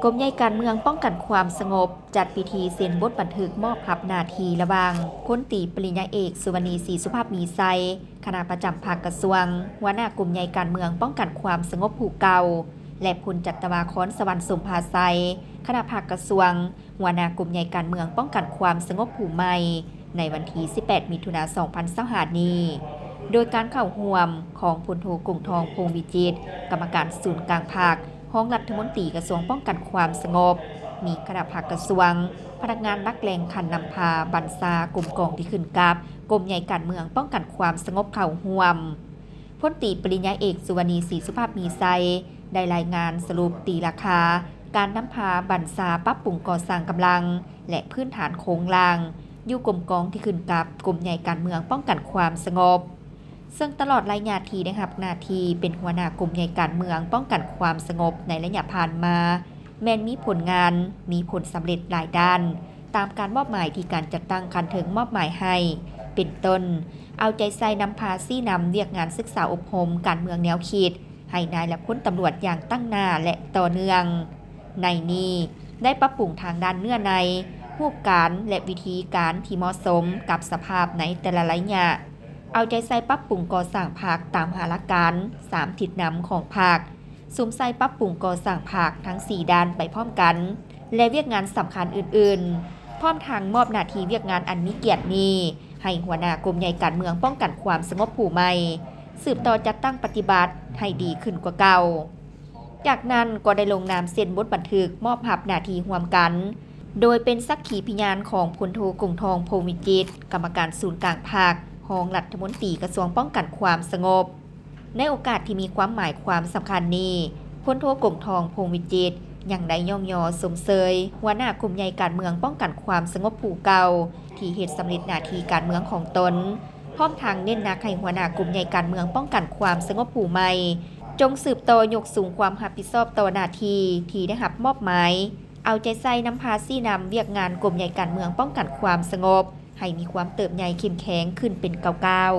กรมใหญ่การเมืองป้องกันความสงบจัดพิธีเซ็นบทบันทึกมอบหับหน้าที่ระหว่างพลตรีปริญญาเอกสุวรรณีศรีสุภาพมีไซคณะประจำภาคกระทรวงหัวหน้ากลุ่มใหญ่การเมืองป้องกันความสงบผู้เก่าและพลจัตวาคอนสวรรค์สมภาไซคณะภาคกระทรวงหัวหน้ากลุ่มใหญ่การเมืองป้องกันความสงบผู้ใหม่ในวันที่ 18 มิถุนายน 2025 นี้โดยการเข้าร่วมของพลโทกงทองพงษ์วิจิตรกรรมการศูนย์กลางภาคห้องรัฐมนตรีกระทรวงป้องกันความสงบมีคณะภาคกระทรวงพนักงานนักแรงคันนำพาบรรษากลุ่มกองที่ขึ้นกับกรมใหญ่การเมืองป้องกันความสงบเข้าร่วมพลตรีปริญญาเอกสุวรรณีศรีสุภาพมีไซได้รายงานสรุปตีราคาการนำพาบรรษาปรับปรุงก่อสร้างกำลังและพื้นฐานโครงล่างอยู่กรมกองที่ขึ้นกับกรมใหญ่การเมืองป้องกันความสงบซึ่งตลอดระยะที่ได้รับหน้าที่เป็นหัวหน้ากลุ่มใหญ่การเมืองป้องกันความสงบในระยะผ่านมาแม้นมีผลงานมีผลสำเร็จหลายด้านตามการมอบหมายที่การจัดตั้งคันถึงมอบหมายให้เป็นต้นเอาใจใส่นำพาซี่นำเรียกงานศึกษาอบรมการเมืองแนวคิดให้นายและพ้นตำรวจอย่างตั้งหน้าและต่อเนื่องในนี้ได้ปรับปรุงทางด้านเนื้อในรูปการและวิธีการที่เหมาะสมกับสภาพในแต่ละระยะเอาใจใส่ปรับปรุงก่อสร้างภาคตามหลักการ3ทิศนำของภาคสุมใส่ปรับปรุงก่อสร้างภาคทั้ง4ด้านไปพร้อมกันและเวียกงานสำคัญอื่นๆพร้อมทางมอบหน้าที่เวียกงานอันมีเกียรตินี้ให้หัวหน้ากรมใหญ่การเมืองป้องกันความสงบผู้ใหม่สืบต่อจัดตั้งปฏิบัติให้ดีขึ้นกว่าเก่าจากนั้นก็ได้ลงนามเซ็นบทบันทึกมอบหับหน้าที่ร่วมกันโดยเป็นสักขีพยานของพลโทกงทองพงษ์วิจิตรกรรมการศูนย์กลางภาคห้องรัฐมนตรีกระทรวงป้องกันความสงบในโอกาสที่มีความหมายความสำคัญนี้พลโทกงทองพงษ์วิจิตรยังได้ย่องยอสมเสยหัวหน้ากลุ่มใหญ่การเมืองป้องกันความสงบผู้เก่าที่เหตุสำเร็จหน้าที่การเมืองของตนพร้อมทางเน้นหนักให้หัวหน้ากลุ่มใหญ่การเมืองป้องกันความสงบผู้ใหม่จงสืบต่อยกสูงความรับผิดชอบต่อหน้าที่ที่ได้รับมอบหมายเอาใจใส่นำพาซี่นำเวียกงานกลุ่มใหญ่การเมืองป้องกันความสงบให้มีความเติบใหญ่เข้มแข็งขึ้นเป็นก้าว